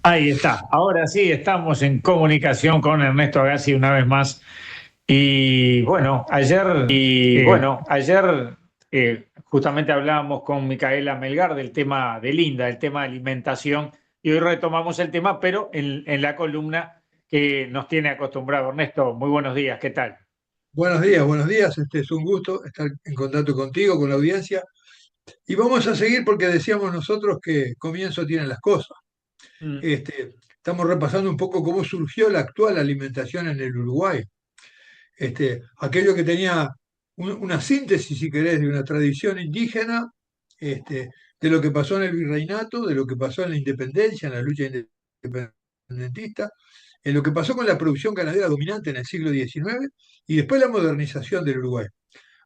Ahí está. Ahora sí estamos en comunicación con Ernesto Agassi una vez más. Y bueno, ayer justamente hablábamos con Micaela Melgar del tema del INDA, el tema de alimentación, y hoy retomamos el tema, pero en la columna que nos tiene acostumbrado. Ernesto, muy buenos días, ¿qué tal? Buenos días, buenos días. Es un gusto estar en contacto contigo, con la audiencia. Y vamos a seguir porque decíamos nosotros que comienzo tienen las cosas. Mm. Estamos repasando un poco cómo surgió la actual alimentación en el Uruguay. Aquello que tenía una síntesis, si querés, de una tradición indígena, de lo que pasó en el virreinato, de lo que pasó en la independencia, en la lucha independentista, en lo que pasó con la producción ganadera dominante en el siglo XIX y después la modernización del Uruguay.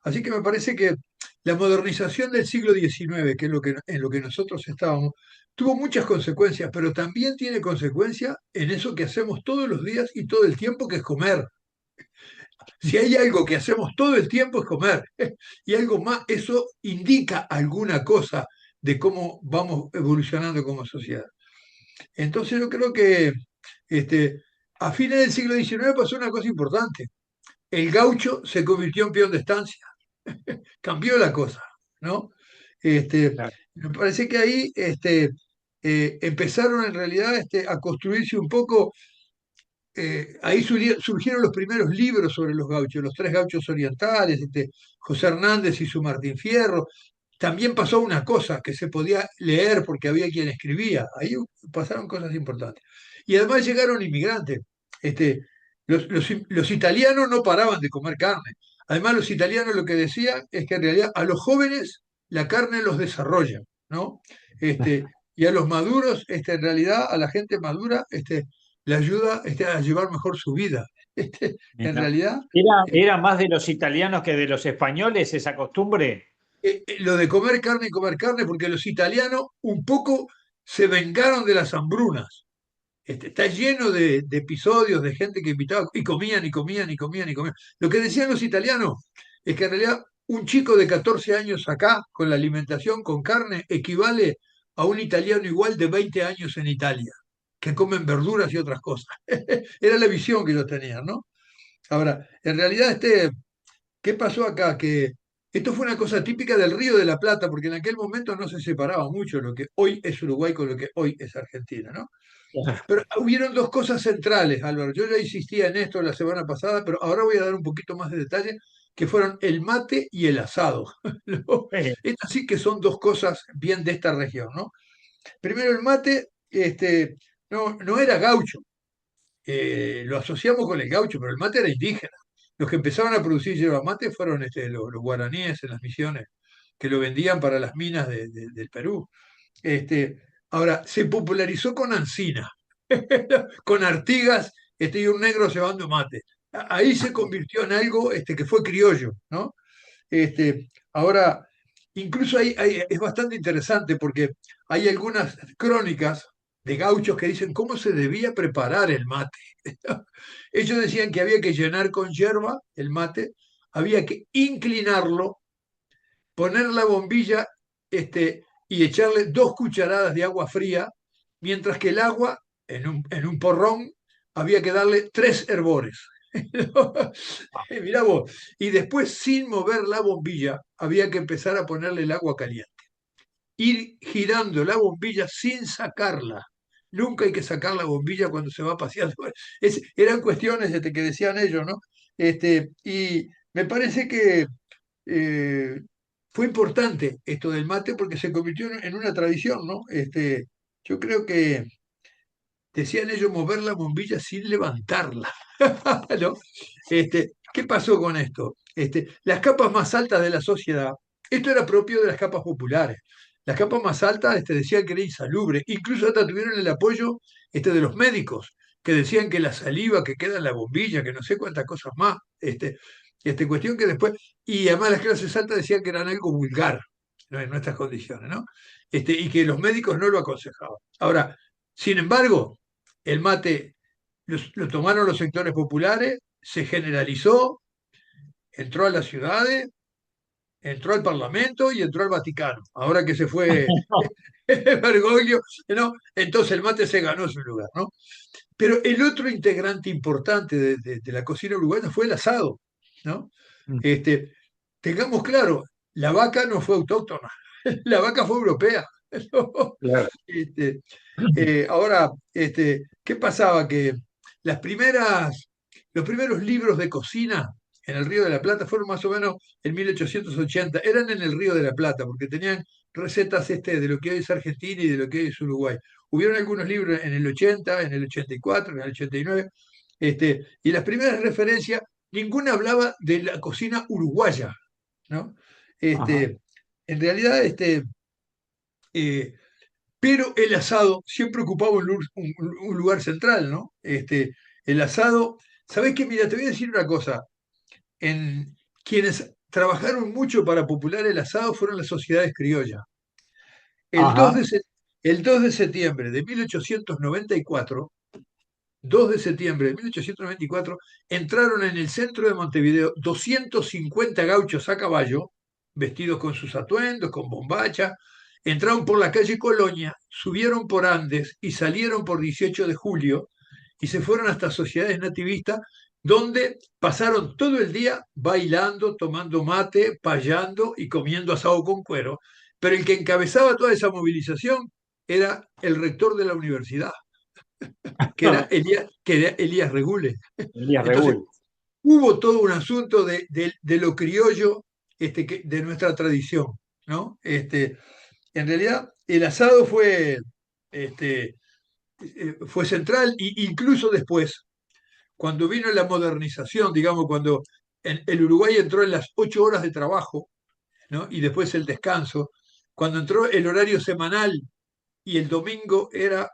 Así que me parece que la modernización del siglo XIX, que es en lo que nosotros estábamos, tuvo muchas consecuencias, pero también tiene consecuencias en eso que hacemos todos los días y todo el tiempo, que es comer. Si hay algo que hacemos todo el tiempo es comer. Y algo más, eso indica alguna cosa de cómo vamos evolucionando como sociedad. Entonces yo creo que este, a fines del siglo XIX pasó una cosa importante. El gaucho se convirtió en peón de estancia, cambió la cosa, ¿no? Este, Claro. Me parece que ahí empezaron en realidad a construirse un poco, ahí surgieron los primeros libros sobre los gauchos, los tres gauchos orientales, José Hernández y su Martín Fierro. También pasó una cosa que se podía leer porque había quien escribía, ahí pasaron cosas importantes. Y además llegaron inmigrantes. Este, los italianos no paraban de comer carne. Además, los italianos lo que decían es que en realidad a los jóvenes la carne los desarrolla, ¿no? Y a los maduros, en realidad, a la gente madura, le ayuda a llevar mejor su vida. En Mira. realidad, ¿Era más de los italianos que de los españoles esa costumbre? lo de comer carne, porque los italianos un poco se vengaron de las hambrunas. Está lleno de episodios de gente que invitaba y comían y comían y comían y comían. Lo que decían los italianos es que en realidad un chico de 14 años acá, con la alimentación con carne, equivale a un italiano igual de 20 años en Italia, que comen verduras y otras cosas. Era la visión que ellos tenían, ¿no? Ahora, en realidad, ¿qué pasó acá? Que esto fue una cosa típica del Río de la Plata, porque en aquel momento no se separaba mucho lo que hoy es Uruguay con lo que hoy es Argentina, ¿no? Pero hubieron dos cosas centrales, Álvaro. Yo ya insistía en esto la semana pasada, pero ahora voy a dar un poquito más de detalle, que fueron el mate y el asado. ¿No? Eh, Estas sí que son dos cosas bien de esta región, ¿no? Primero el mate, no era gaucho, lo asociamos con el gaucho, pero el mate era indígena. Los que empezaron a producir yerba mate fueron los guaraníes en las misiones, que lo vendían para las minas del Perú. Ahora, se popularizó con Ancina, con Artigas, y un negro llevando mate. Ahí se convirtió en algo que fue criollo, ¿no? Ahora, incluso es bastante interesante porque hay algunas crónicas de gauchos que dicen cómo se debía preparar el mate. Ellos decían que había que llenar con hierba el mate, había que inclinarlo, poner la bombilla y echarle 2 cucharadas de agua fría, mientras que el agua, en un porrón, había que darle 3 hervores. Mirá vos. Y después, sin mover la bombilla, había que empezar a ponerle el agua caliente. Ir girando la bombilla sin sacarla. Nunca hay que sacar la bombilla cuando se va paseando. Eran cuestiones que decían ellos, ¿no? Y me parece que eh, fue importante esto del mate porque se convirtió en una tradición, ¿no? Yo creo que decían ellos mover la bombilla sin levantarla, ¿no? ¿Qué pasó con esto? Las capas más altas de la sociedad, esto era propio de las capas populares. Las capas más altas decían que era insalubre, incluso hasta tuvieron el apoyo de los médicos, que decían que la saliva que queda en la bombilla, que no sé cuántas cosas más, cuestión que después, y además las clases altas decían que eran algo vulgar, ¿no? En nuestras condiciones, ¿no? Y que los médicos no lo aconsejaban. Ahora, sin embargo, el mate lo tomaron los sectores populares, se generalizó, entró a las ciudades, entró al Parlamento y entró al Vaticano. Ahora que se fue Bergoglio, ¿no? Entonces el mate se ganó su lugar, ¿no? Pero el otro integrante importante de la cocina uruguaya fue el asado, ¿no? Este, tengamos claro, la vaca no fue autóctona, la vaca fue europea. ¿No? Claro. Este, ahora, ¿qué pasaba? Que las los primeros libros de cocina en el Río de la Plata fueron más o menos en 1880. Eran en el Río de la Plata, porque tenían recetas de lo que hoy es Argentina y de lo que hoy es Uruguay. Hubieron algunos libros en el 80, en el 84, en el 89, y las primeras referencias, ninguna hablaba de la cocina uruguaya, ¿no? Ajá. En realidad, eh, pero el asado siempre ocupaba un lugar central, ¿no? El asado, ¿sabés qué? Mira, te voy a decir una cosa. En quienes trabajaron mucho para popular el asado fueron las sociedades criollas. El 2 Ajá. de, se- el 2 de septiembre de 1894, 2 de septiembre de 1894, entraron en el centro de Montevideo 250 gauchos a caballo, vestidos con sus atuendos, con bombacha, entraron por la calle Colonia, subieron por Andes y salieron por 18 de julio y se fueron hasta Sociedades Nativistas, donde pasaron todo el día bailando, tomando mate, payando y comiendo asado con cuero. Pero el que encabezaba toda esa movilización era el rector de la universidad, que era Elías Regules. Elías Entonces, Reúl. hubo todo un asunto de lo criollo, de nuestra tradición, ¿no? En realidad, el asado este, fue central, e incluso después, cuando vino la modernización, digamos, cuando el Uruguay entró en las 8 horas de trabajo, ¿no? Y después el descanso, cuando entró el horario semanal y el domingo era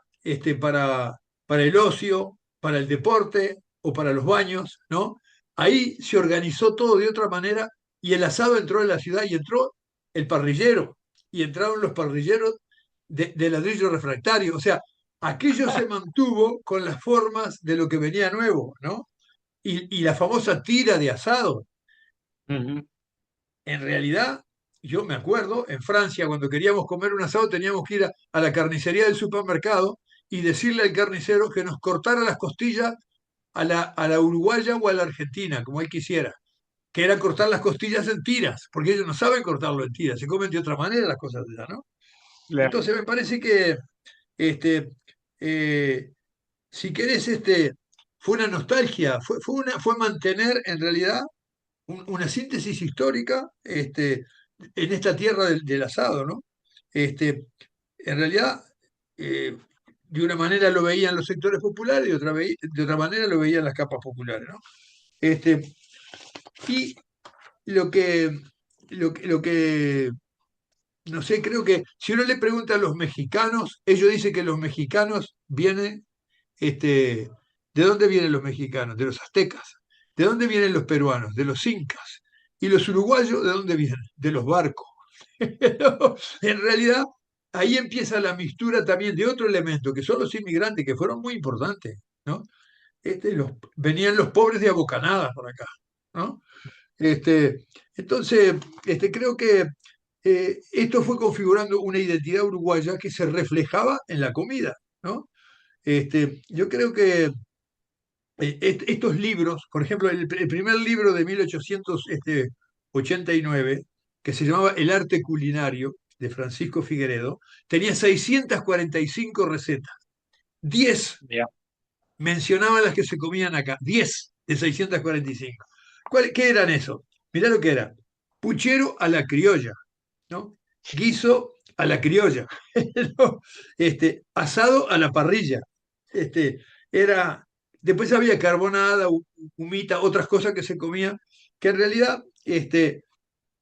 para el ocio, para el deporte o para los baños, ¿no? Ahí se organizó todo de otra manera y el asado entró en la ciudad y entró el parrillero y entraron los parrilleros de ladrillo refractario. O sea, aquello se mantuvo con las formas de lo que venía nuevo, ¿no? Y la famosa tira de asado. Ujú. En realidad, yo me acuerdo, en Francia, cuando queríamos comer un asado, teníamos que ir a la carnicería del supermercado y decirle al carnicero que nos cortara las costillas a la uruguaya o a la argentina, como él quisiera, que era cortar las costillas en tiras, porque ellos no saben cortarlo en tiras, se comen de otra manera las cosas de allá, ¿no? Claro. Entonces me parece que, este, eh, si querés, fue una nostalgia, fue mantener en realidad una síntesis histórica, en esta tierra del asado, ¿no? En realidad, eh, de una manera lo veían los sectores populares, de otra manera lo veían las capas populares, ¿no? Este, y lo que, lo que, no sé, creo que si uno le pregunta a los mexicanos, ellos dicen que los mexicanos vienen, ¿de dónde vienen los mexicanos? De los aztecas. ¿De dónde vienen los peruanos? De los incas. ¿Y los uruguayos de dónde vienen? De los barcos. En realidad, ahí empieza la mistura también de otro elemento, que son los inmigrantes, que fueron muy importantes, ¿no? Venían los pobres de Abocanada por acá, ¿no? Entonces, creo que esto fue configurando una identidad uruguaya que se reflejaba en la comida, ¿no? Yo creo que estos libros, por ejemplo, el primer libro de 1889, que se llamaba El arte culinario, de Francisco Figueredo, tenía 645 recetas. 10 Ya. mencionaban las que se comían acá, 10 de 645. ¿Qué eran esos? Mirá lo que era. Puchero a la criolla, ¿no? Guiso a la criolla, ¿no? Asado a la parrilla. Este, era, después había carbonada, humita, otras cosas que se comían, que en realidad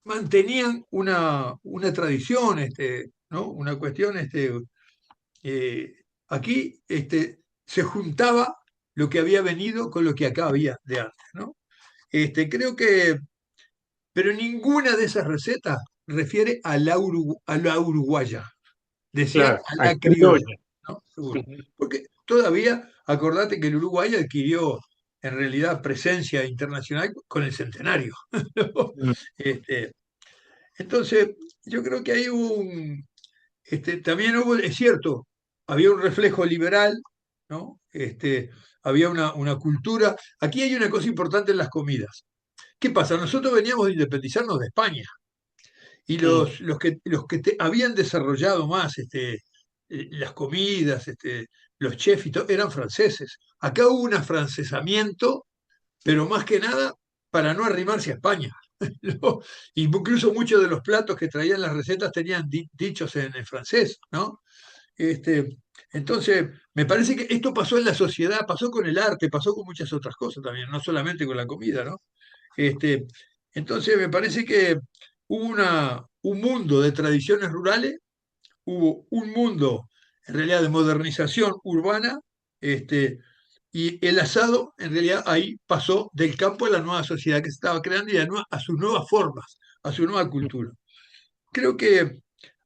mantenían una tradición, ¿no? Una cuestión, eh, aquí se juntaba lo que había venido con lo que acá había de antes, ¿no? Creo que, pero ninguna de esas recetas refiere a la uruguaya, decían Claro. a Al la criolla, criollo. ¿no? Seguro. Ujú. Porque todavía, acordate que el Uruguay adquirió en realidad presencia internacional con el centenario, ¿no? Mm. Este, Entonces, yo creo que hay también hubo, es cierto, había un reflejo liberal, ¿no? Había una cultura. Aquí hay una cosa importante en las comidas. ¿Qué pasa? Nosotros veníamos de independizarnos de España y Sí. los que habían desarrollado más las comidas, los chefs y todo, eran franceses. Acá hubo un afrancesamiento, pero más que nada para no arrimarse a España. ¿No? Incluso muchos de los platos que traían las recetas tenían dichos en francés, ¿no? Este, entonces, me parece que esto pasó en la sociedad, pasó con el arte, pasó con muchas otras cosas también, no solamente con la comida, ¿no? Este, entonces, me parece que hubo un mundo de tradiciones rurales, hubo un mundo, en realidad, de modernización urbana, este, y el asado, en realidad, ahí pasó del campo a la nueva sociedad que se estaba creando y a sus nuevas formas, a su nueva cultura. Creo que,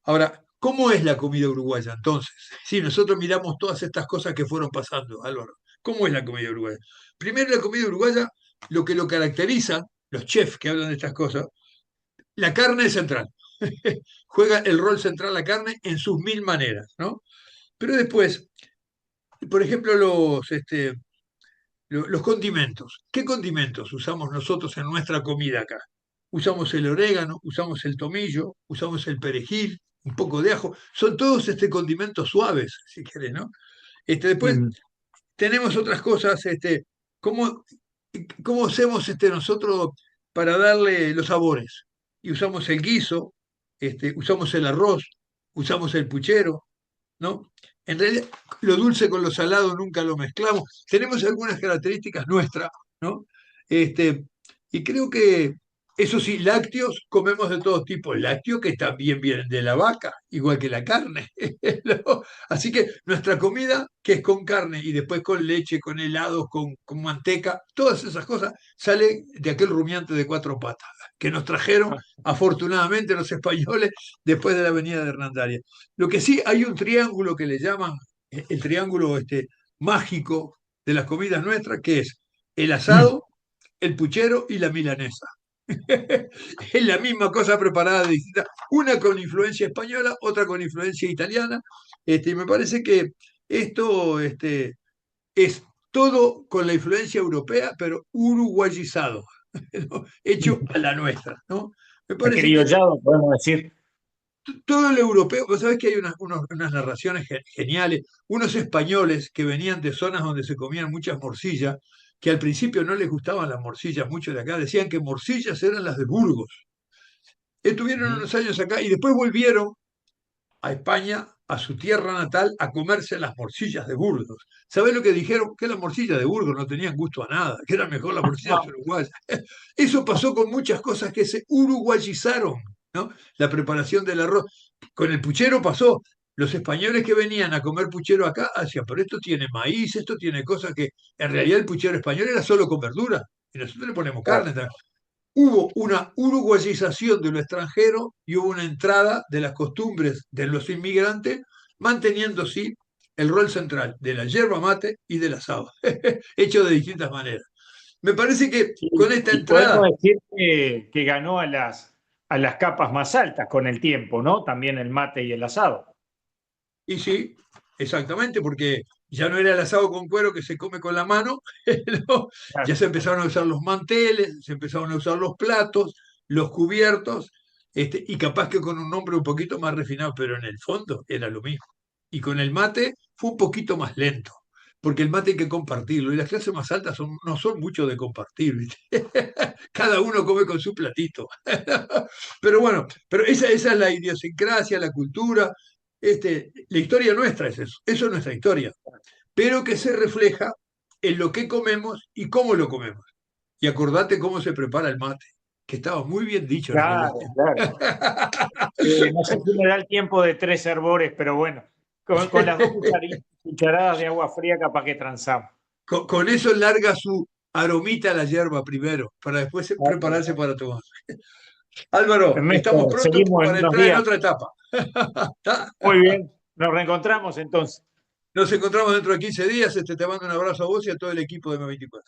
ahora, ¿cómo es la comida uruguaya entonces? Si nosotros miramos todas estas cosas que fueron pasando, Álvaro, ¿cómo es la comida uruguaya? Primero, la comida uruguaya, lo que lo caracteriza, los chefs que hablan de estas cosas, la carne es central. Juega el rol central la carne en sus mil maneras, ¿no? Pero después, por ejemplo, los condimentos. ¿Qué condimentos usamos nosotros en nuestra comida acá? Usamos el orégano, usamos el tomillo, usamos el perejil, un poco de ajo. Son todos condimentos suaves, si querés, ¿no? Después Mm. tenemos otras cosas, ¿cómo, cómo hacemos nosotros para darle los sabores? Y usamos el guiso, usamos el arroz, usamos el puchero, ¿no? En realidad, lo dulce con lo salado nunca lo mezclamos. Tenemos algunas características nuestras, ¿no? Este, y creo que, eso sí, lácteos comemos de todo tipo. Lácteos que también vienen de la vaca, igual que la carne. ¿No? Así que nuestra comida, que es con carne y después con leche, con helados, con manteca, todas esas cosas salen de aquel rumiante de cuatro patas que nos trajeron afortunadamente los españoles después de la avenida de Hernandaria. Lo que sí, hay un triángulo que le llaman el triángulo mágico de las comidas nuestras, que es el Mm. asado, el puchero y la milanesa. Es la misma cosa preparada de distinta, una con influencia española, otra con influencia italiana. Y me parece que esto es todo con la influencia europea, pero uruguayizado, ¿no? Hecho a la nuestra, ¿no? Me parece que Acriollado, podemos decir. todo el europeo, vos sabés que hay unas narraciones geniales, unos españoles que venían de zonas donde se comían muchas morcillas, que al principio no les gustaban las morcillas mucho de acá, decían que morcillas eran las de Burgos. Estuvieron Ujú. unos años acá y después volvieron a España, a su tierra natal, a comerse las morcillas de Burgos. ¿Sabés lo que dijeron? Que las morcillas de Burgos no tenían gusto a nada, que eran mejor las morcillas No. uruguayas. Eso pasó con muchas cosas que se uruguayizaron, ¿no? La preparación del arroz. Con el puchero pasó. Los españoles que venían a comer puchero acá decían, pero esto tiene maíz, esto tiene cosas que en realidad el puchero español era solo con verdura. Y nosotros le ponemos carne Claro. también. Hubo una uruguayización de lo extranjero y hubo una entrada de las costumbres de los inmigrantes, manteniendo sí el rol central de la yerba mate y del asado, hecho de distintas maneras. Me parece que Sí, con esta y podemos entrada, decir que ganó a las capas más altas con el tiempo, ¿no? También el mate y el asado. y sí, exactamente, porque ya no era el asado con cuero que se come con la mano, ¿no? Ya Claro. se empezaron a usar los manteles, se empezaron a usar los platos, los cubiertos, y capaz que con un nombre un poquito más refinado, pero en el fondo era lo mismo. Y con el mate fue un poquito más lento, porque el mate hay que compartirlo, y las clases más altas no son mucho de compartir, ¿viste? Cada uno come con su platito. Pero bueno, pero esa es la idiosincrasia, la cultura, la historia nuestra es eso es nuestra historia, pero que se refleja en lo que comemos y cómo lo comemos. Y acordate cómo se prepara el mate, que estaba muy bien dicho en realidad. Claro, claro. No sé si me da el tiempo de tres hervores, pero bueno, con las dos cucharadas de agua fría capaz que transamos. Con eso larga su aromita a la hierba primero, para después prepararse para tomar. Álvaro, estamos Ernesto, pronto seguimos en para unos entrar en días. otra etapa. ¿Está? Muy bien, nos reencontramos entonces. Nos encontramos dentro de 15 días. Te mando un abrazo a vos y a todo el equipo de M24.